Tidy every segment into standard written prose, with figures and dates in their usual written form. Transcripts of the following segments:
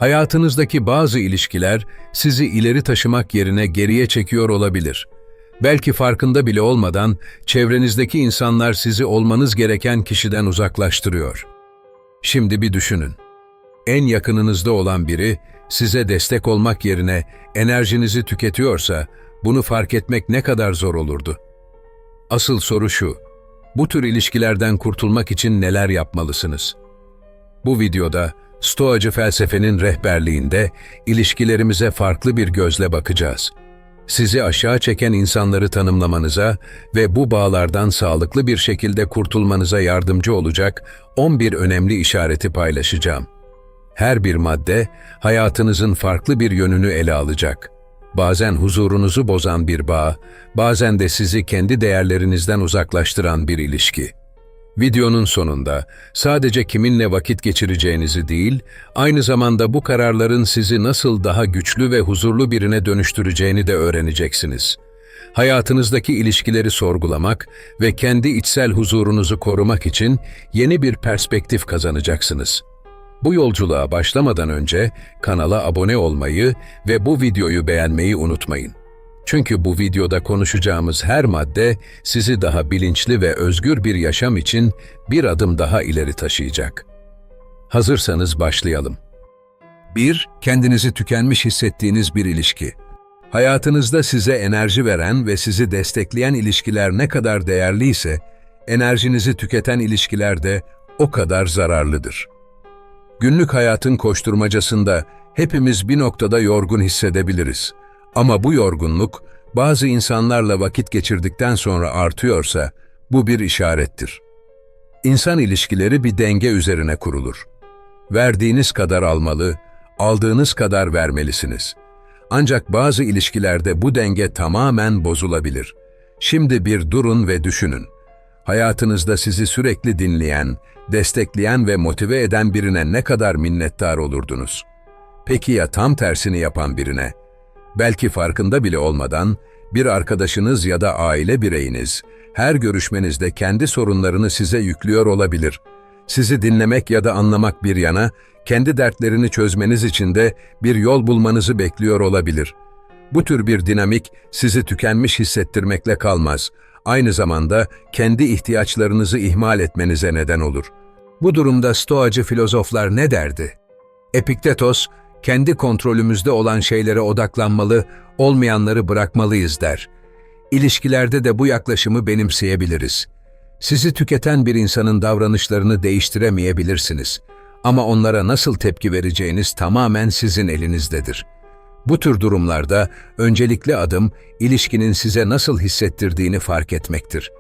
Hayatınızdaki bazı ilişkiler sizi ileri taşımak yerine geriye çekiyor olabilir. Belki farkında bile olmadan çevrenizdeki insanlar sizi olmanız gereken kişiden uzaklaştırıyor. Şimdi bir düşünün. En yakınınızda olan biri size destek olmak yerine enerjinizi tüketiyorsa bunu fark etmek ne kadar zor olurdu? Asıl soru şu: bu tür ilişkilerden kurtulmak için neler yapmalısınız? Bu videoda Stoacı felsefenin rehberliğinde ilişkilerimize farklı bir gözle bakacağız. Sizi aşağı çeken insanları tanımlamanıza ve bu bağlardan sağlıklı bir şekilde kurtulmanıza yardımcı olacak 11 önemli işareti paylaşacağım. Her bir madde hayatınızın farklı bir yönünü ele alacak. Bazen huzurunuzu bozan bir bağ, bazen de sizi kendi değerlerinizden uzaklaştıran bir ilişki. Videonun sonunda sadece kiminle vakit geçireceğinizi değil, aynı zamanda bu kararların sizi nasıl daha güçlü ve huzurlu birine dönüştüreceğini de öğreneceksiniz. Hayatınızdaki ilişkileri sorgulamak ve kendi içsel huzurunuzu korumak için yeni bir perspektif kazanacaksınız. Bu yolculuğa başlamadan önce kanala abone olmayı ve bu videoyu beğenmeyi unutmayın. Çünkü bu videoda konuşacağımız her madde sizi daha bilinçli ve özgür bir yaşam için bir adım daha ileri taşıyacak. Hazırsanız başlayalım. 1. Kendinizi tükenmiş hissettiğiniz bir ilişki. Hayatınızda size enerji veren ve sizi destekleyen ilişkiler ne kadar değerliyse, enerjinizi tüketen ilişkiler de o kadar zararlıdır. Günlük hayatın koşturmacasında hepimiz bir noktada yorgun hissedebiliriz. Ama bu yorgunluk bazı insanlarla vakit geçirdikten sonra artıyorsa bu bir işarettir. İnsan ilişkileri bir denge üzerine kurulur. Verdiğiniz kadar almalı, aldığınız kadar vermelisiniz. Ancak bazı ilişkilerde bu denge tamamen bozulabilir. Şimdi bir durun ve düşünün. Hayatınızda sizi sürekli dinleyen, destekleyen ve motive eden birine ne kadar minnettar olurdunuz? Peki ya tam tersini yapan birine? Belki farkında bile olmadan bir arkadaşınız ya da aile bireyiniz her görüşmenizde kendi sorunlarını size yüklüyor olabilir. Sizi dinlemek ya da anlamak bir yana, kendi dertlerini çözmeniz için de bir yol bulmanızı bekliyor olabilir. Bu tür bir dinamik sizi tükenmiş hissettirmekle kalmaz. Aynı zamanda kendi ihtiyaçlarınızı ihmal etmenize neden olur. Bu durumda Stoacı filozoflar ne derdi? Epiktetos, kendi kontrolümüzde olan şeylere odaklanmalı, olmayanları bırakmalıyız der. İlişkilerde de bu yaklaşımı benimseyebiliriz. Sizi tüketen bir insanın davranışlarını değiştiremeyebilirsiniz. Ama onlara nasıl tepki vereceğiniz tamamen sizin elinizdedir. Bu tür durumlarda öncelikli adım, ilişkinin size nasıl hissettirdiğini fark etmektir.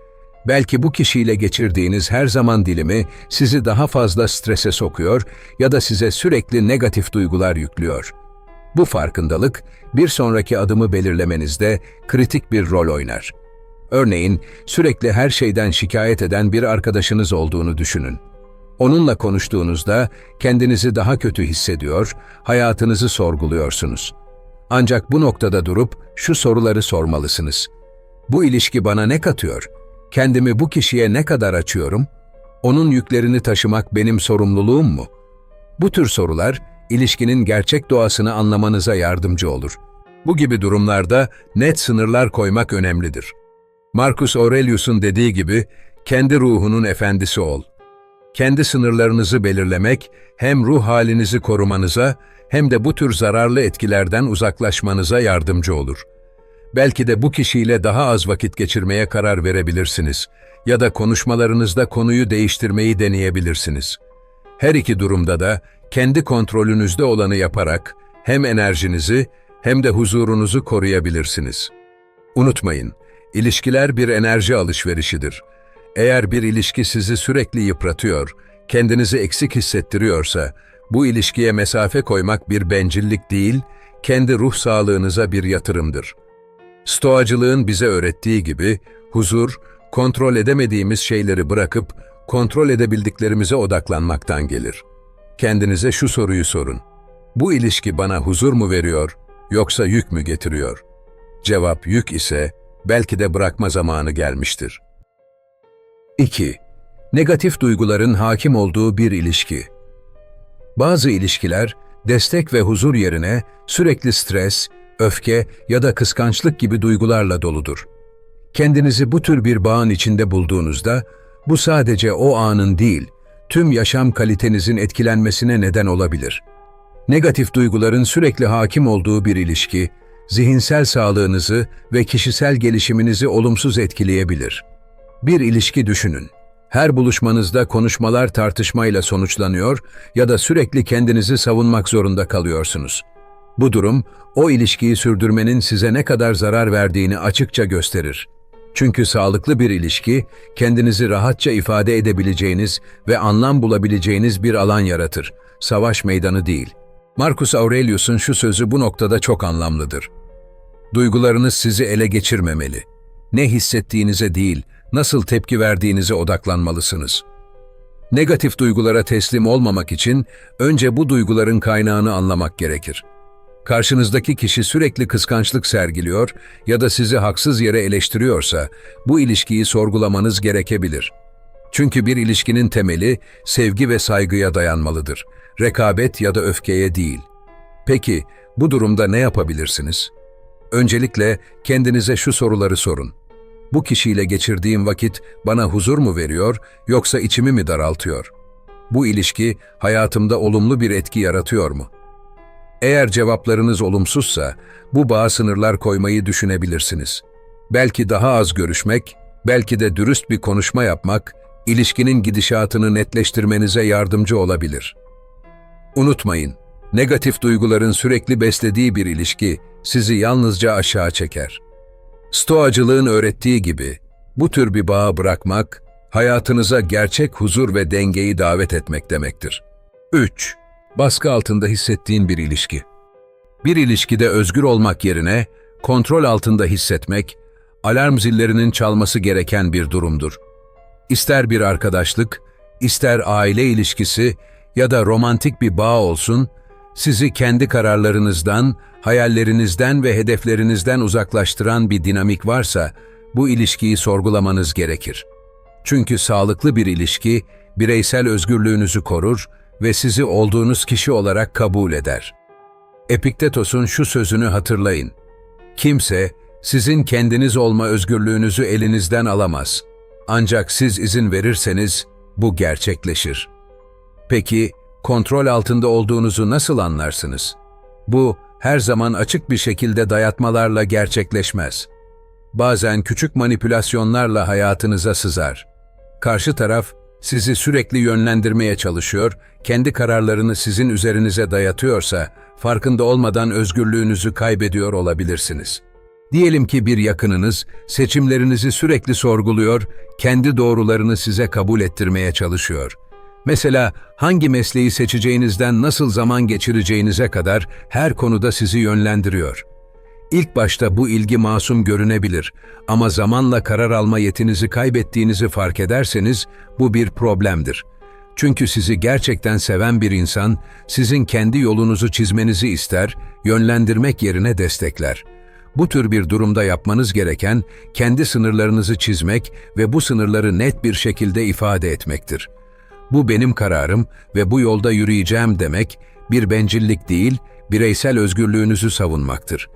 Belki bu kişiyle geçirdiğiniz her zaman dilimi sizi daha fazla strese sokuyor ya da size sürekli negatif duygular yüklüyor. Bu farkındalık, bir sonraki adımı belirlemenizde kritik bir rol oynar. Örneğin, sürekli her şeyden şikayet eden bir arkadaşınız olduğunu düşünün. Onunla konuştuğunuzda kendinizi daha kötü hissediyor, hayatınızı sorguluyorsunuz. Ancak bu noktada durup şu soruları sormalısınız. Bu ilişki bana ne katıyor? Kendimi bu kişiye ne kadar açıyorum? Onun yüklerini taşımak benim sorumluluğum mu? Bu tür sorular, ilişkinin gerçek doğasını anlamanıza yardımcı olur. Bu gibi durumlarda net sınırlar koymak önemlidir. Marcus Aurelius'un dediği gibi, kendi ruhunun efendisi ol. Kendi sınırlarınızı belirlemek, hem ruh halinizi korumanıza, hem de bu tür zararlı etkilerden uzaklaşmanıza yardımcı olur. Belki de bu kişiyle daha az vakit geçirmeye karar verebilirsiniz ya da konuşmalarınızda konuyu değiştirmeyi deneyebilirsiniz. Her iki durumda da kendi kontrolünüzde olanı yaparak hem enerjinizi hem de huzurunuzu koruyabilirsiniz. Unutmayın, ilişkiler bir enerji alışverişidir. Eğer bir ilişki sizi sürekli yıpratıyor, kendinizi eksik hissettiriyorsa, bu ilişkiye mesafe koymak bir bencillik değil, kendi ruh sağlığınıza bir yatırımdır. Stoacılığın bize öğrettiği gibi, huzur, kontrol edemediğimiz şeyleri bırakıp, kontrol edebildiklerimize odaklanmaktan gelir. Kendinize şu soruyu sorun. Bu ilişki bana huzur mu veriyor, yoksa yük mü getiriyor? Cevap yük ise, belki de bırakma zamanı gelmiştir. 2. Negatif duyguların hakim olduğu bir ilişki. Bazı ilişkiler, Destek ve huzur yerine sürekli stres, öfke ya da kıskançlık gibi duygularla doludur. Kendinizi bu tür bir bağın içinde bulduğunuzda, bu sadece o anın değil, tüm yaşam kalitenizin etkilenmesine neden olabilir. Negatif duyguların sürekli hakim olduğu bir ilişki, zihinsel sağlığınızı ve kişisel gelişiminizi olumsuz etkileyebilir. Bir ilişki düşünün. Her buluşmanızda konuşmalar tartışmayla sonuçlanıyor ya da sürekli kendinizi savunmak zorunda kalıyorsunuz. Bu durum, o ilişkiyi sürdürmenin size ne kadar zarar verdiğini açıkça gösterir. Çünkü sağlıklı bir ilişki, kendinizi rahatça ifade edebileceğiniz ve anlam bulabileceğiniz bir alan yaratır, savaş meydanı değil. Marcus Aurelius'un şu sözü bu noktada çok anlamlıdır. Duygularınız sizi ele geçirmemeli. Ne hissettiğinize değil, nasıl tepki verdiğinize odaklanmalısınız. Negatif duygulara teslim olmamak için önce bu duyguların kaynağını anlamak gerekir. Karşınızdaki kişi sürekli kıskançlık sergiliyor ya da sizi haksız yere eleştiriyorsa, bu ilişkiyi sorgulamanız gerekebilir. Çünkü bir ilişkinin temeli sevgi ve saygıya dayanmalıdır. Rekabet ya da öfkeye değil. Peki, bu durumda ne yapabilirsiniz? Öncelikle kendinize şu soruları sorun. Bu kişiyle geçirdiğim vakit bana huzur mu veriyor, yoksa içimi mi daraltıyor? Bu ilişki hayatımda olumlu bir etki yaratıyor mu? Eğer cevaplarınız olumsuzsa, bu bağa sınırlar koymayı düşünebilirsiniz. Belki daha az görüşmek, belki de dürüst bir konuşma yapmak, ilişkinin gidişatını netleştirmenize yardımcı olabilir. Unutmayın, negatif duyguların sürekli beslediği bir ilişki sizi yalnızca aşağı çeker. Stoacılığın öğrettiği gibi, bu tür bir bağı bırakmak, hayatınıza gerçek huzur ve dengeyi davet etmek demektir. 3. Baskı altında hissettiğin bir ilişki. Bir ilişkide özgür olmak yerine, kontrol altında hissetmek, alarm zillerinin çalması gereken bir durumdur. İster bir arkadaşlık, ister aile ilişkisi ya da romantik bir bağ olsun, sizi kendi kararlarınızdan, hayallerinizden ve hedeflerinizden uzaklaştıran bir dinamik varsa, bu ilişkiyi sorgulamanız gerekir. Çünkü sağlıklı bir ilişki, bireysel özgürlüğünüzü korur ve sizi olduğunuz kişi olarak kabul eder. Epiktetos'un şu sözünü hatırlayın. Kimse, sizin kendiniz olma özgürlüğünüzü elinizden alamaz. Ancak siz izin verirseniz, bu gerçekleşir. Peki, kontrol altında olduğunuzu nasıl anlarsınız? Bu, her zaman açık bir şekilde dayatmalarla gerçekleşmez. Bazen küçük manipülasyonlarla hayatınıza sızar. Karşı taraf, sizi sürekli yönlendirmeye çalışıyor, kendi kararlarını sizin üzerinize dayatıyorsa, farkında olmadan özgürlüğünüzü kaybediyor olabilirsiniz. Diyelim ki bir yakınınız, seçimlerinizi sürekli sorguluyor, kendi doğrularını size kabul ettirmeye çalışıyor. Mesela hangi mesleği seçeceğinizden nasıl zaman geçireceğinize kadar her konuda sizi yönlendiriyor. İlk başta bu ilgi masum görünebilir ama zamanla karar alma yetinizi kaybettiğinizi fark ederseniz bu bir problemdir. Çünkü sizi gerçekten seven bir insan, sizin kendi yolunuzu çizmenizi ister, yönlendirmek yerine destekler. Bu tür bir durumda yapmanız gereken, kendi sınırlarınızı çizmek ve bu sınırları net bir şekilde ifade etmektir. Bu benim kararım ve bu yolda yürüyeceğim demek, bir bencillik değil, bireysel özgürlüğünüzü savunmaktır.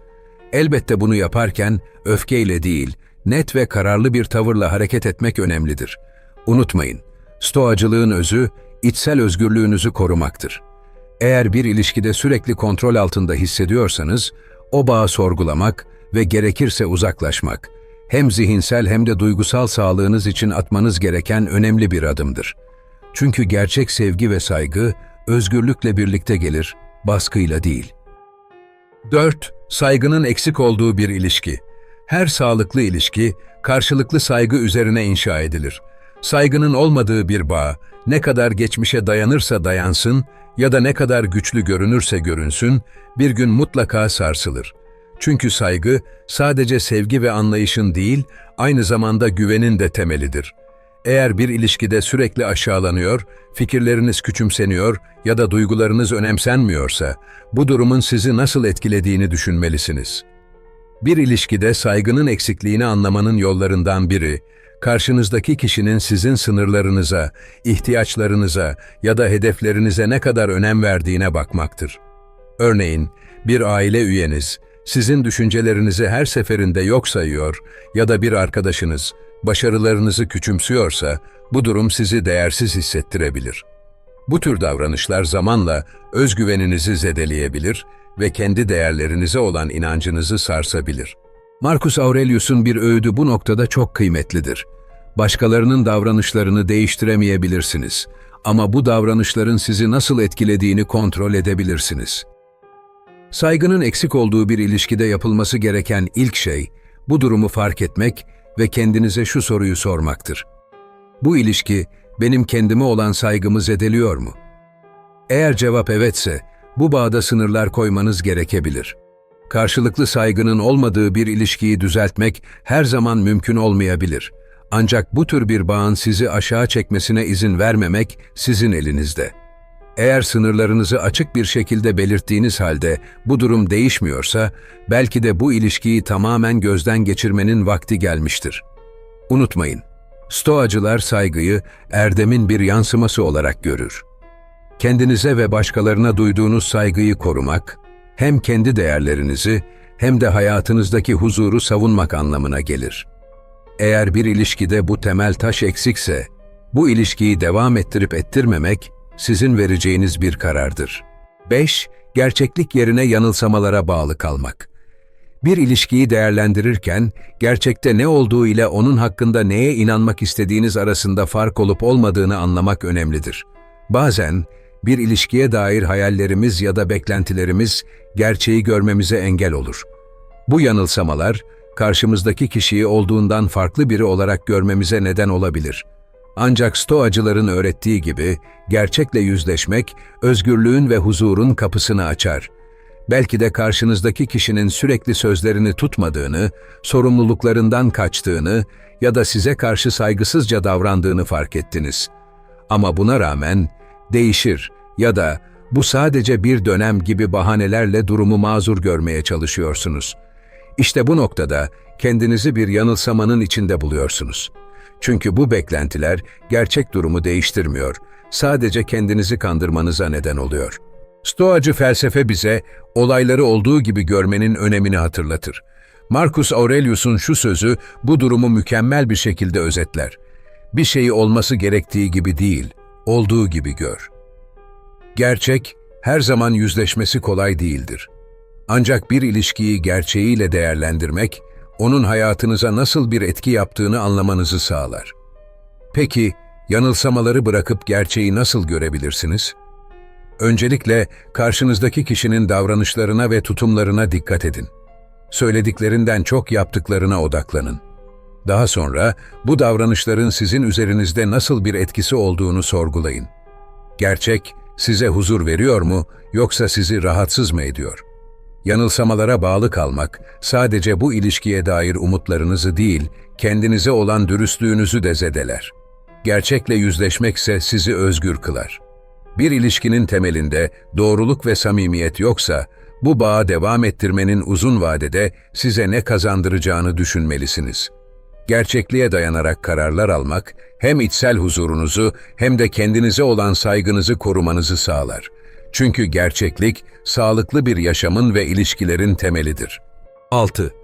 Elbette bunu yaparken öfkeyle değil, net ve kararlı bir tavırla hareket etmek önemlidir. Unutmayın, stoacılığın özü, içsel özgürlüğünüzü korumaktır. Eğer bir ilişkide sürekli kontrol altında hissediyorsanız, o bağı sorgulamak ve gerekirse uzaklaşmak, hem zihinsel hem de duygusal sağlığınız için atmanız gereken önemli bir adımdır. Çünkü gerçek sevgi ve saygı, özgürlükle birlikte gelir, baskıyla değil. 4. Saygının eksik olduğu bir ilişki. Her sağlıklı ilişki, karşılıklı saygı üzerine inşa edilir. Saygının olmadığı bir bağ, ne kadar geçmişe dayanırsa dayansın ya da ne kadar güçlü görünürse görünsün, bir gün mutlaka sarsılır. Çünkü saygı, sadece sevgi ve anlayışın değil, aynı zamanda güvenin de temelidir. Eğer bir ilişkide sürekli aşağılanıyor, fikirleriniz küçümseniyor ya da duygularınız önemsenmiyorsa, bu durumun sizi nasıl etkilediğini düşünmelisiniz. Bir ilişkide saygının eksikliğini anlamanın yollarından biri, karşınızdaki kişinin sizin sınırlarınıza, ihtiyaçlarınıza ya da hedeflerinize ne kadar önem verdiğine bakmaktır. Örneğin, bir aile üyeniz sizin düşüncelerinizi her seferinde yok sayıyor ya da bir arkadaşınız başarılarınızı küçümsüyorsa, bu durum sizi değersiz hissettirebilir. Bu tür davranışlar zamanla özgüveninizi zedeleyebilir ve kendi değerlerinize olan inancınızı sarsabilir. Marcus Aurelius'un bir öğüdü bu noktada çok kıymetlidir. Başkalarının davranışlarını değiştiremeyebilirsiniz ama bu davranışların sizi nasıl etkilediğini kontrol edebilirsiniz. Saygının eksik olduğu bir ilişkide yapılması gereken ilk şey, bu durumu fark etmek ve kendinize şu soruyu sormaktır. Bu ilişki, benim kendime olan saygımı zedeliyor mu? Eğer cevap evetse, bu bağda sınırlar koymanız gerekebilir. Karşılıklı saygının olmadığı bir ilişkiyi düzeltmek her zaman mümkün olmayabilir. Ancak bu tür bir bağın sizi aşağı çekmesine izin vermemek sizin elinizde. Eğer sınırlarınızı açık bir şekilde belirttiğiniz halde bu durum değişmiyorsa, belki de bu ilişkiyi tamamen gözden geçirmenin vakti gelmiştir. Unutmayın, Stoacılar saygıyı erdemin bir yansıması olarak görür. Kendinize ve başkalarına duyduğunuz saygıyı korumak, hem kendi değerlerinizi hem de hayatınızdaki huzuru savunmak anlamına gelir. Eğer bir ilişkide bu temel taş eksikse, bu ilişkiyi devam ettirip ettirmemek sizin vereceğiniz bir karardır. 5. Gerçeklik yerine yanılsamalara bağlı kalmak. Bir ilişkiyi değerlendirirken, gerçekte ne olduğu ile onun hakkında neye inanmak istediğiniz arasında fark olup olmadığını anlamak önemlidir. Bazen, bir ilişkiye dair hayallerimiz ya da beklentilerimiz, gerçeği görmemize engel olur. Bu yanılsamalar, karşımızdaki kişiyi olduğundan farklı biri olarak görmemize neden olabilir. Ancak Stoacıların öğrettiği gibi, gerçekle yüzleşmek, özgürlüğün ve huzurun kapısını açar. Belki de karşınızdaki kişinin sürekli sözlerini tutmadığını, sorumluluklarından kaçtığını ya da size karşı saygısızca davrandığını fark ettiniz. Ama buna rağmen, değişir ya da bu sadece bir dönem gibi bahanelerle durumu mazur görmeye çalışıyorsunuz. İşte bu noktada kendinizi bir yanılsamanın içinde buluyorsunuz. Çünkü bu beklentiler gerçek durumu değiştirmiyor, sadece kendinizi kandırmanıza neden oluyor. Stoacı felsefe bize olayları olduğu gibi görmenin önemini hatırlatır. Marcus Aurelius'un şu sözü bu durumu mükemmel bir şekilde özetler. Bir şeyi olması gerektiği gibi değil, olduğu gibi gör. Gerçek, her zaman yüzleşmesi kolay değildir. Ancak bir ilişkiyi gerçeğiyle değerlendirmek, onun hayatınıza nasıl bir etki yaptığını anlamanızı sağlar. Peki, yanılsamaları bırakıp gerçeği nasıl görebilirsiniz? Öncelikle, karşınızdaki kişinin davranışlarına ve tutumlarına dikkat edin. Söylediklerinden çok yaptıklarına odaklanın. Daha sonra, bu davranışların sizin üzerinizde nasıl bir etkisi olduğunu sorgulayın. Gerçek, size huzur veriyor mu, yoksa sizi rahatsız mı ediyor? Yanılsamalara bağlı kalmak, sadece bu ilişkiye dair umutlarınızı değil, kendinize olan dürüstlüğünüzü de zedeler. Gerçekle yüzleşmekse sizi özgür kılar. Bir ilişkinin temelinde doğruluk ve samimiyet yoksa, bu bağı devam ettirmenin uzun vadede size ne kazandıracağını düşünmelisiniz. Gerçekliğe dayanarak kararlar almak, hem içsel huzurunuzu hem de kendinize olan saygınızı korumanızı sağlar. Çünkü gerçeklik, sağlıklı bir yaşamın ve ilişkilerin temelidir. 6.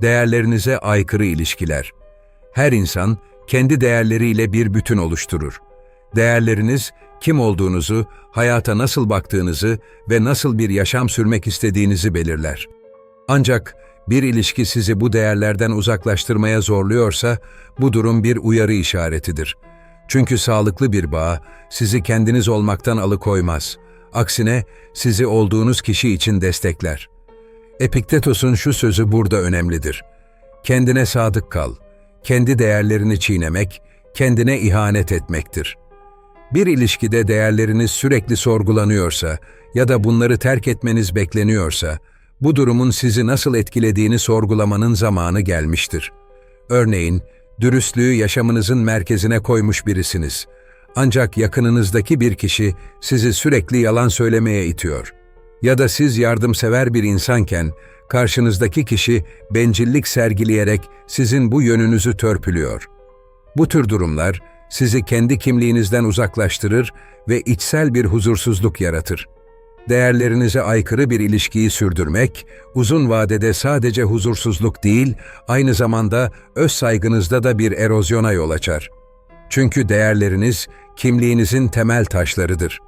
Değerlerinize aykırı ilişkiler. Her insan, kendi değerleriyle bir bütün oluşturur. Değerleriniz, kim olduğunuzu, hayata nasıl baktığınızı ve nasıl bir yaşam sürmek istediğinizi belirler. Ancak bir ilişki sizi bu değerlerden uzaklaştırmaya zorluyorsa, bu durum bir uyarı işaretidir. Çünkü sağlıklı bir bağ, sizi kendiniz olmaktan alıkoymaz. Aksine, sizi olduğunuz kişi için destekler. Epiktetos'un şu sözü burada önemlidir. Kendine sadık kal. Kendi değerlerini çiğnemek, kendine ihanet etmektir. Bir ilişkide değerleriniz sürekli sorgulanıyorsa ya da bunları terk etmeniz bekleniyorsa, bu durumun sizi nasıl etkilediğini sorgulamanın zamanı gelmiştir. Örneğin, dürüstlüğü yaşamınızın merkezine koymuş birisiniz. Ancak yakınınızdaki bir kişi sizi sürekli yalan söylemeye itiyor. Ya da siz yardımsever bir insanken, karşınızdaki kişi bencillik sergileyerek sizin bu yönünüzü törpülüyor. Bu tür durumlar, sizi kendi kimliğinizden uzaklaştırır ve içsel bir huzursuzluk yaratır. Değerlerinize aykırı bir ilişkiyi sürdürmek, uzun vadede sadece huzursuzluk değil, aynı zamanda öz saygınızda da bir erozyona yol açar. Çünkü değerleriniz, kimliğinizin temel taşlarıdır.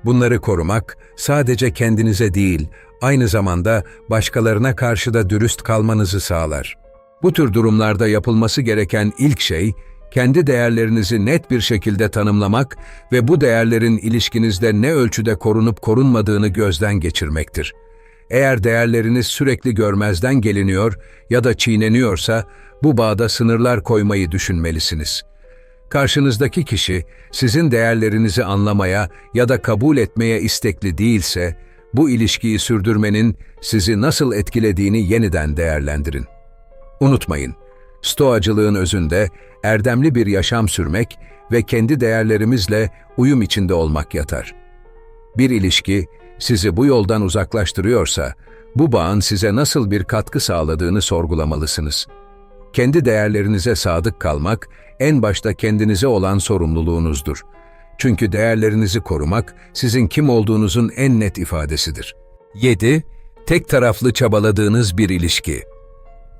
Bunları korumak, sadece kendinize değil, aynı zamanda başkalarına karşı da dürüst kalmanızı sağlar. Bu tür durumlarda yapılması gereken ilk şey, kendi değerlerinizi net bir şekilde tanımlamak ve bu değerlerin ilişkinizde ne ölçüde korunup korunmadığını gözden geçirmektir. Eğer değerleriniz sürekli görmezden geliniyor ya da çiğneniyorsa, bu bağda sınırlar koymayı düşünmelisiniz. Karşınızdaki kişi, sizin değerlerinizi anlamaya ya da kabul etmeye istekli değilse, bu ilişkiyi sürdürmenin sizi nasıl etkilediğini yeniden değerlendirin. Unutmayın, Stoacılığın özünde erdemli bir yaşam sürmek ve kendi değerlerimizle uyum içinde olmak yatar. Bir ilişki sizi bu yoldan uzaklaştırıyorsa, bu bağın size nasıl bir katkı sağladığını sorgulamalısınız. Kendi değerlerinize sadık kalmak, en başta kendinize olan sorumluluğunuzdur. Çünkü değerlerinizi korumak, sizin kim olduğunuzun en net ifadesidir. 7. Tek taraflı çabaladığınız bir ilişki.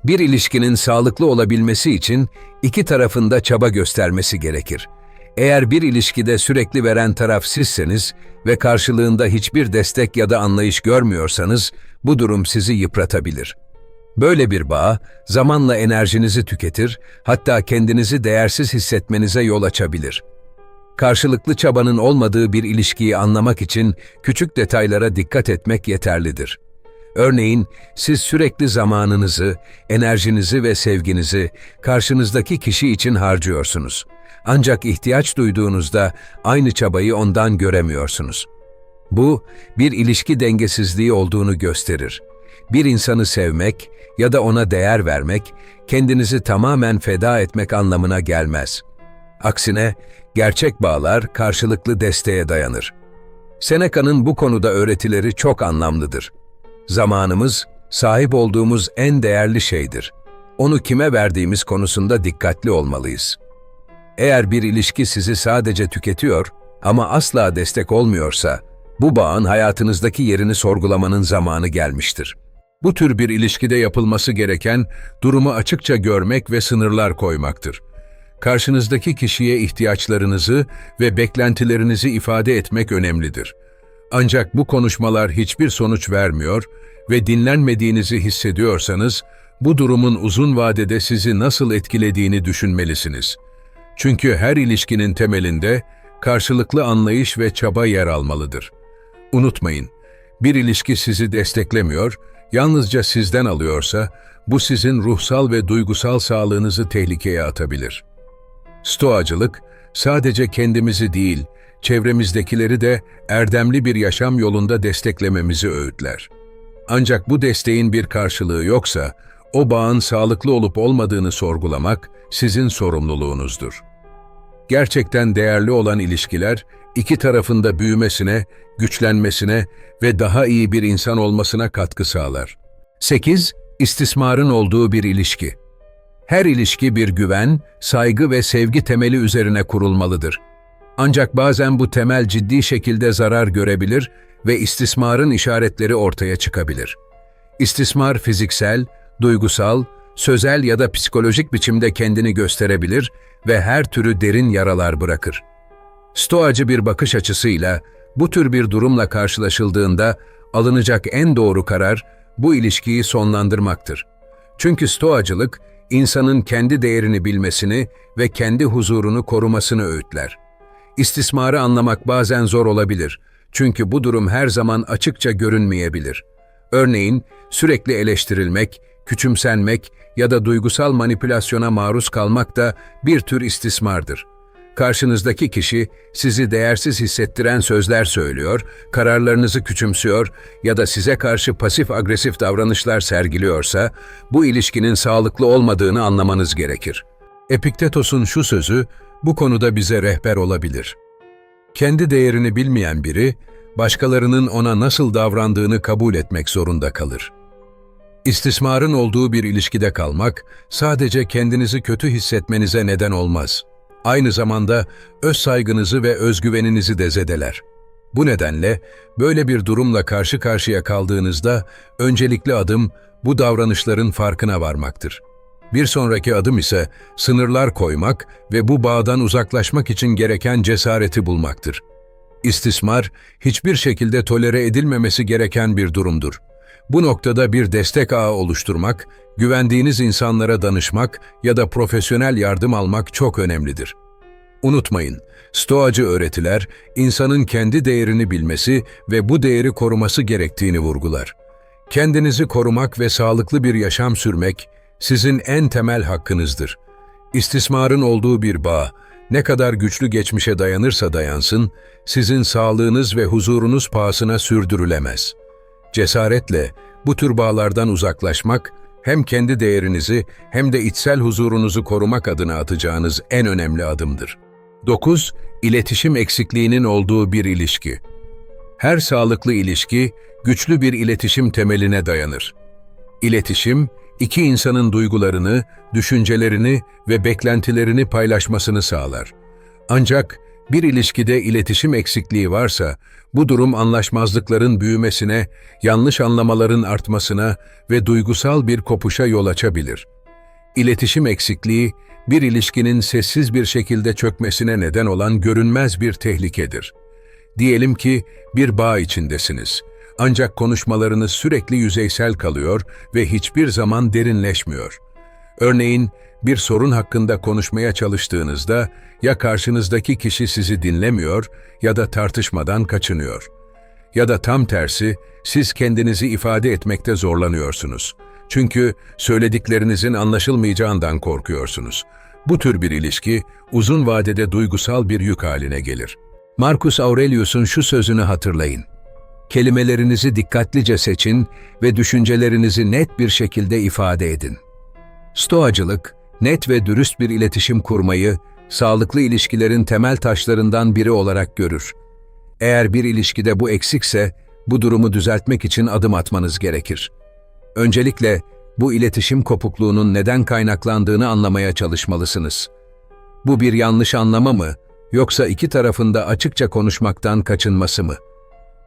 Bir ilişkinin sağlıklı olabilmesi için iki tarafın da çaba göstermesi gerekir. Eğer bir ilişkide sürekli veren taraf sizseniz ve karşılığında hiçbir destek ya da anlayış görmüyorsanız, bu durum sizi yıpratabilir. Böyle bir bağ, zamanla enerjinizi tüketir, hatta kendinizi değersiz hissetmenize yol açabilir. Karşılıklı çabanın olmadığı bir ilişkiyi anlamak için küçük detaylara dikkat etmek yeterlidir. Örneğin, siz sürekli zamanınızı, enerjinizi ve sevginizi karşınızdaki kişi için harcıyorsunuz. Ancak ihtiyaç duyduğunuzda aynı çabayı ondan göremiyorsunuz. Bu, bir ilişki dengesizliği olduğunu gösterir. Bir insanı sevmek ya da ona değer vermek, kendinizi tamamen feda etmek anlamına gelmez. Aksine, gerçek bağlar karşılıklı desteğe dayanır. Seneca'nın bu konuda öğretileri çok anlamlıdır. Zamanımız, sahip olduğumuz en değerli şeydir. Onu kime verdiğimiz konusunda dikkatli olmalıyız. Eğer bir ilişki sizi sadece tüketiyor ama asla destek olmuyorsa, bu bağın hayatınızdaki yerini sorgulamanın zamanı gelmiştir. Bu tür bir ilişkide yapılması gereken, durumu açıkça görmek ve sınırlar koymaktır. Karşınızdaki kişiye ihtiyaçlarınızı ve beklentilerinizi ifade etmek önemlidir. Ancak bu konuşmalar hiçbir sonuç vermiyor ve dinlenmediğinizi hissediyorsanız, bu durumun uzun vadede sizi nasıl etkilediğini düşünmelisiniz. Çünkü her ilişkinin temelinde karşılıklı anlayış ve çaba yer almalıdır. Unutmayın, bir ilişki sizi desteklemiyor, yalnızca sizden alıyorsa, bu sizin ruhsal ve duygusal sağlığınızı tehlikeye atabilir. Stoacılık, sadece kendimizi değil, çevremizdekileri de erdemli bir yaşam yolunda desteklememizi öğütler. Ancak bu desteğin bir karşılığı yoksa, o bağın sağlıklı olup olmadığını sorgulamak sizin sorumluluğunuzdur. Gerçekten değerli olan ilişkiler, iki tarafın da büyümesine, güçlenmesine ve daha iyi bir insan olmasına katkı sağlar. 8. İstismarın olduğu bir ilişki. Her ilişki bir güven, saygı ve sevgi temeli üzerine kurulmalıdır. Ancak bazen bu temel ciddi şekilde zarar görebilir ve istismarın işaretleri ortaya çıkabilir. İstismar fiziksel, duygusal, sözel ya da psikolojik biçimde kendini gösterebilir ve her türü derin yaralar bırakır. Stoacı bir bakış açısıyla bu tür bir durumla karşılaşıldığında alınacak en doğru karar bu ilişkiyi sonlandırmaktır. Çünkü Stoacılık, insanın kendi değerini bilmesini ve kendi huzurunu korumasını öğütler. İstismarı anlamak bazen zor olabilir. Çünkü bu durum her zaman açıkça görünmeyebilir. Örneğin, sürekli eleştirilmek, küçümsenmek ya da duygusal manipülasyona maruz kalmak da bir tür istismardır. Karşınızdaki kişi sizi değersiz hissettiren sözler söylüyor, kararlarınızı küçümsüyor ya da size karşı pasif-agresif davranışlar sergiliyorsa, bu ilişkinin sağlıklı olmadığını anlamanız gerekir. Epiktetos'un şu sözü bu konuda bize rehber olabilir. Kendi değerini bilmeyen biri, başkalarının ona nasıl davrandığını kabul etmek zorunda kalır. İstismarın olduğu bir ilişkide kalmak, sadece kendinizi kötü hissetmenize neden olmaz. Aynı zamanda öz saygınızı ve özgüveninizi de zedeler. Bu nedenle böyle bir durumla karşı karşıya kaldığınızda öncelikli adım bu davranışların farkına varmaktır. Bir sonraki adım ise sınırlar koymak ve bu bağdan uzaklaşmak için gereken cesareti bulmaktır. İstismar, hiçbir şekilde tolere edilmemesi gereken bir durumdur. Bu noktada bir destek ağı oluşturmak, güvendiğiniz insanlara danışmak ya da profesyonel yardım almak çok önemlidir. Unutmayın, Stoacı öğretiler, insanın kendi değerini bilmesi ve bu değeri koruması gerektiğini vurgular. Kendinizi korumak ve sağlıklı bir yaşam sürmek, sizin en temel hakkınızdır. İstismarın olduğu bir bağ, ne kadar güçlü geçmişe dayanırsa dayansın, sizin sağlığınız ve huzurunuz pahasına sürdürülemez. Cesaretle bu tür bağlardan uzaklaşmak, hem kendi değerinizi hem de içsel huzurunuzu korumak adına atacağınız en önemli adımdır. 9. İletişim eksikliğinin olduğu bir ilişki. Her sağlıklı ilişki, güçlü bir iletişim temeline dayanır. İletişim, iki insanın duygularını, düşüncelerini ve beklentilerini paylaşmasını sağlar. Ancak bir ilişkide iletişim eksikliği varsa, bu durum anlaşmazlıkların büyümesine, yanlış anlamaların artmasına ve duygusal bir kopuşa yol açabilir. İletişim eksikliği, bir ilişkinin sessiz bir şekilde çökmesine neden olan görünmez bir tehlikedir. Diyelim ki bir bağ içindesiniz. Ancak konuşmalarınız sürekli yüzeysel kalıyor ve hiçbir zaman derinleşmiyor. Örneğin, bir sorun hakkında konuşmaya çalıştığınızda ya karşınızdaki kişi sizi dinlemiyor ya da tartışmadan kaçınıyor. Ya da tam tersi, siz kendinizi ifade etmekte zorlanıyorsunuz. Çünkü söylediklerinizin anlaşılmayacağından korkuyorsunuz. Bu tür bir ilişki, uzun vadede duygusal bir yük haline gelir. Marcus Aurelius'un şu sözünü hatırlayın. Kelimelerinizi dikkatlice seçin ve düşüncelerinizi net bir şekilde ifade edin. Stoacılık, net ve dürüst bir iletişim kurmayı, sağlıklı ilişkilerin temel taşlarından biri olarak görür. Eğer bir ilişkide bu eksikse, bu durumu düzeltmek için adım atmanız gerekir. Öncelikle, bu iletişim kopukluğunun neden kaynaklandığını anlamaya çalışmalısınız. Bu bir yanlış anlama mı, yoksa iki tarafın da açıkça konuşmaktan kaçınması mı?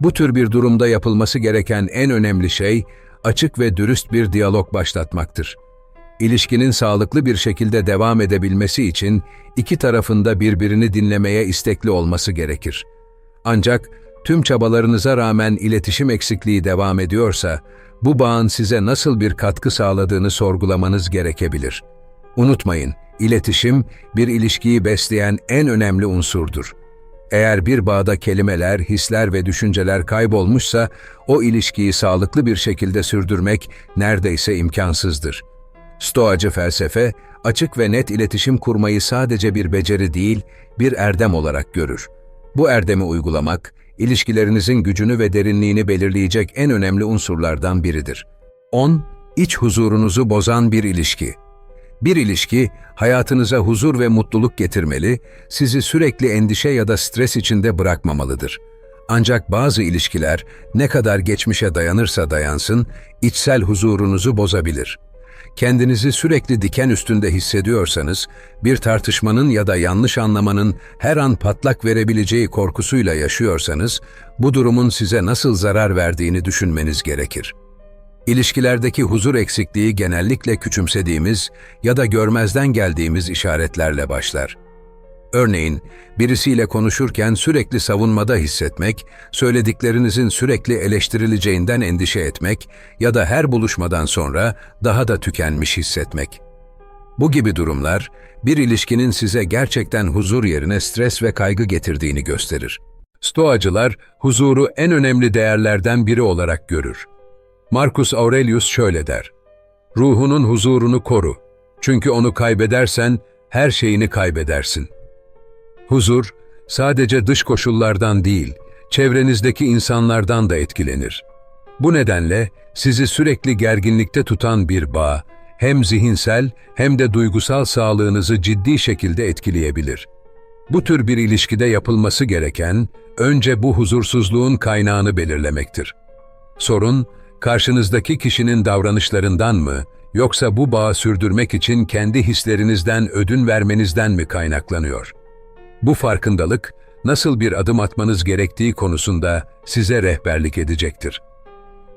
Bu tür bir durumda yapılması gereken en önemli şey, açık ve dürüst bir diyalog başlatmaktır. İlişkinin sağlıklı bir şekilde devam edebilmesi için iki tarafın da birbirini dinlemeye istekli olması gerekir. Ancak tüm çabalarınıza rağmen iletişim eksikliği devam ediyorsa, bu bağın size nasıl bir katkı sağladığını sorgulamanız gerekebilir. Unutmayın, iletişim bir ilişkiyi besleyen en önemli unsurdur. Eğer bir bağda kelimeler, hisler ve düşünceler kaybolmuşsa, o ilişkiyi sağlıklı bir şekilde sürdürmek neredeyse imkansızdır. Stoacı felsefe, açık ve net iletişim kurmayı sadece bir beceri değil, bir erdem olarak görür. Bu erdemi uygulamak, ilişkilerinizin gücünü ve derinliğini belirleyecek en önemli unsurlardan biridir. 10. İç huzurunuzu bozan bir ilişki. Bir ilişki, hayatınıza huzur ve mutluluk getirmeli, sizi sürekli endişe ya da stres içinde bırakmamalıdır. Ancak bazı ilişkiler, ne kadar geçmişe dayanırsa dayansın, içsel huzurunuzu bozabilir. Kendinizi sürekli diken üstünde hissediyorsanız, bir tartışmanın ya da yanlış anlamanın her an patlak verebileceği korkusuyla yaşıyorsanız, bu durumun size nasıl zarar verdiğini düşünmeniz gerekir. İlişkilerdeki huzur eksikliği genellikle küçümsediğimiz ya da görmezden geldiğimiz işaretlerle başlar. Örneğin, birisiyle konuşurken sürekli savunmada hissetmek, söylediklerinizin sürekli eleştirileceğinden endişe etmek ya da her buluşmadan sonra daha da tükenmiş hissetmek. Bu gibi durumlar, bir ilişkinin size gerçekten huzur yerine stres ve kaygı getirdiğini gösterir. Stoacılar, huzuru en önemli değerlerden biri olarak görür. Marcus Aurelius şöyle der: "Ruhunun huzurunu koru. Çünkü onu kaybedersen her şeyini kaybedersin." Huzur, sadece dış koşullardan değil, çevrenizdeki insanlardan da etkilenir. Bu nedenle sizi sürekli gerginlikte tutan bir bağ, hem zihinsel hem de duygusal sağlığınızı ciddi şekilde etkileyebilir. Bu tür bir ilişkide yapılması gereken, önce bu huzursuzluğun kaynağını belirlemektir. Sorun, karşınızdaki kişinin davranışlarından mı, yoksa bu bağı sürdürmek için kendi hislerinizden ödün vermenizden mi kaynaklanıyor? Bu farkındalık, nasıl bir adım atmanız gerektiği konusunda size rehberlik edecektir.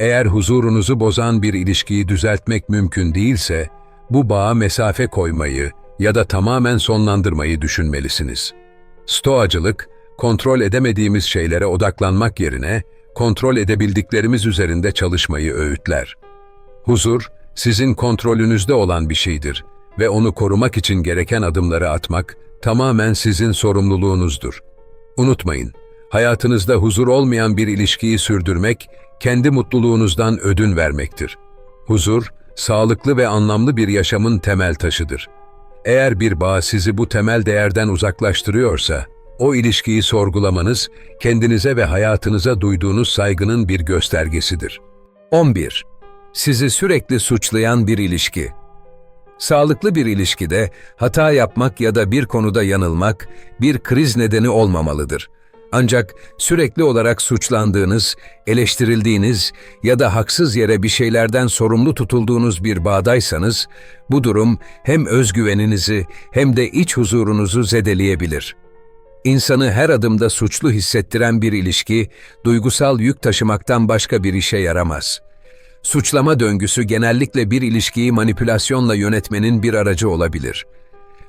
Eğer huzurunuzu bozan bir ilişkiyi düzeltmek mümkün değilse, bu bağa mesafe koymayı ya da tamamen sonlandırmayı düşünmelisiniz. Stoacılık, kontrol edemediğimiz şeylere odaklanmak yerine, kontrol edebildiklerimiz üzerinde çalışmayı öğütler. Huzur, sizin kontrolünüzde olan bir şeydir ve onu korumak için gereken adımları atmak tamamen sizin sorumluluğunuzdur. Unutmayın, hayatınızda huzur olmayan bir ilişkiyi sürdürmek, kendi mutluluğunuzdan ödün vermektir. Huzur, sağlıklı ve anlamlı bir yaşamın temel taşıdır. Eğer bir bağ sizi bu temel değerden uzaklaştırıyorsa, o ilişkiyi sorgulamanız, kendinize ve hayatınıza duyduğunuz saygının bir göstergesidir. 11. Sizi sürekli suçlayan bir ilişki. Sağlıklı bir ilişkide hata yapmak ya da bir konuda yanılmak bir kriz nedeni olmamalıdır. Ancak sürekli olarak suçlandığınız, eleştirildiğiniz ya da haksız yere bir şeylerden sorumlu tutulduğunuz bir bağdaysanız, bu durum hem özgüveninizi hem de iç huzurunuzu zedeleyebilir. İnsanı her adımda suçlu hissettiren bir ilişki, duygusal yük taşımaktan başka bir işe yaramaz. Suçlama döngüsü genellikle bir ilişkiyi manipülasyonla yönetmenin bir aracı olabilir.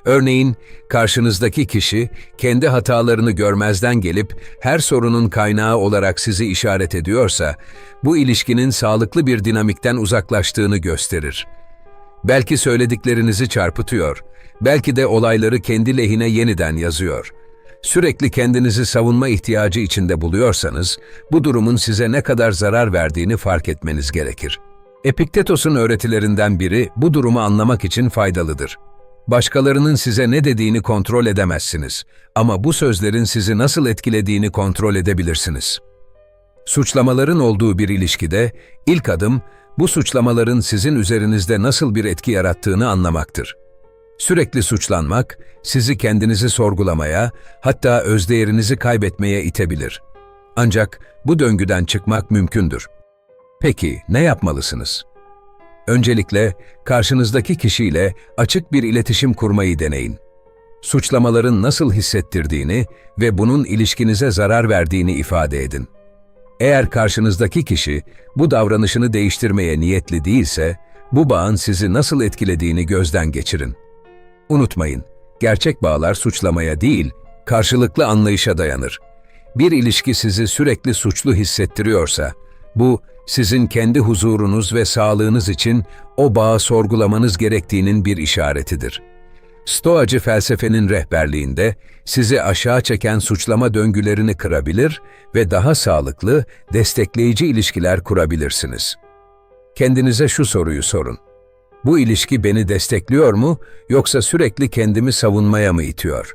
Örneğin, karşınızdaki kişi kendi hatalarını görmezden gelip her sorunun kaynağı olarak sizi işaret ediyorsa, bu ilişkinin sağlıklı bir dinamikten uzaklaştığını gösterir. Belki söylediklerinizi çarpıtıyor, belki de olayları kendi lehine yeniden yazıyor. Sürekli kendinizi savunma ihtiyacı içinde buluyorsanız, bu durumun size ne kadar zarar verdiğini fark etmeniz gerekir. Epiktetos'un öğretilerinden biri bu durumu anlamak için faydalıdır. Başkalarının size ne dediğini kontrol edemezsiniz ama bu sözlerin sizi nasıl etkilediğini kontrol edebilirsiniz. Suçlamaların olduğu bir ilişkide ilk adım bu suçlamaların sizin üzerinizde nasıl bir etki yarattığını anlamaktır. Sürekli suçlanmak sizi kendinizi sorgulamaya, hatta özdeğerinizi kaybetmeye itebilir. Ancak bu döngüden çıkmak mümkündür. Peki ne yapmalısınız? Öncelikle karşınızdaki kişiyle açık bir iletişim kurmayı deneyin. Suçlamaların nasıl hissettirdiğini ve bunun ilişkinize zarar verdiğini ifade edin. Eğer karşınızdaki kişi bu davranışını değiştirmeye niyetli değilse, bu bağın sizi nasıl etkilediğini gözden geçirin. Unutmayın, gerçek bağlar suçlamaya değil, karşılıklı anlayışa dayanır. Bir ilişki sizi sürekli suçlu hissettiriyorsa, bu, sizin kendi huzurunuz ve sağlığınız için o bağı sorgulamanız gerektiğinin bir işaretidir. Stoacı felsefenin rehberliğinde sizi aşağı çeken suçlama döngülerini kırabilir ve daha sağlıklı, destekleyici ilişkiler kurabilirsiniz. Kendinize şu soruyu sorun. Bu ilişki beni destekliyor mu yoksa sürekli kendimi savunmaya mı itiyor?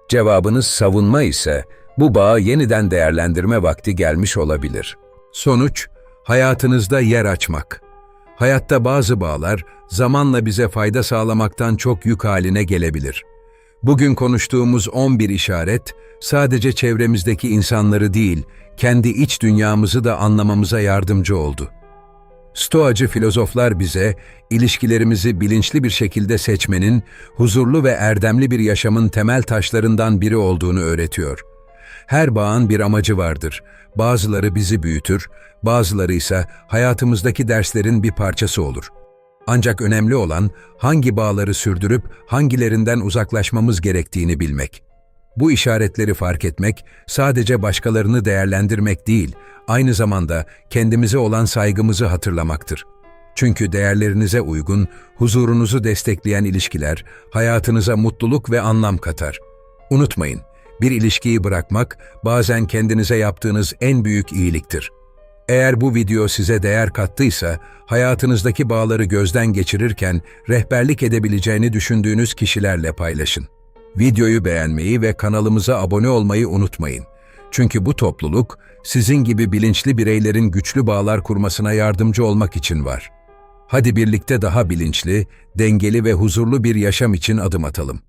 Cevabınız savunma ise bu bağı yeniden değerlendirme vakti gelmiş olabilir. Sonuç, hayatınızda yer açmak. Hayatta bazı bağlar zamanla bize fayda sağlamaktan çok yük haline gelebilir. Bugün konuştuğumuz 11 işaret sadece çevremizdeki insanları değil, kendi iç dünyamızı da anlamamıza yardımcı oldu. Stoacı filozoflar bize ilişkilerimizi bilinçli bir şekilde seçmenin, huzurlu ve erdemli bir yaşamın temel taşlarından biri olduğunu öğretiyor. Her bağın bir amacı vardır. Bazıları bizi büyütür, bazıları ise hayatımızdaki derslerin bir parçası olur. Ancak önemli olan hangi bağları sürdürüp hangilerinden uzaklaşmamız gerektiğini bilmek. Bu işaretleri fark etmek sadece başkalarını değerlendirmek değil, aynı zamanda kendimize olan saygımızı hatırlamaktır. Çünkü değerlerinize uygun, huzurunuzu destekleyen ilişkiler hayatınıza mutluluk ve anlam katar. Unutmayın, bir ilişkiyi bırakmak bazen kendinize yaptığınız en büyük iyiliktir. Eğer bu video size değer kattıysa, hayatınızdaki bağları gözden geçirirken rehberlik edebileceğini düşündüğünüz kişilerle paylaşın. Videoyu beğenmeyi ve kanalımıza abone olmayı unutmayın. Çünkü bu topluluk, sizin gibi bilinçli bireylerin güçlü bağlar kurmasına yardımcı olmak için var. Hadi birlikte daha bilinçli, dengeli ve huzurlu bir yaşam için adım atalım.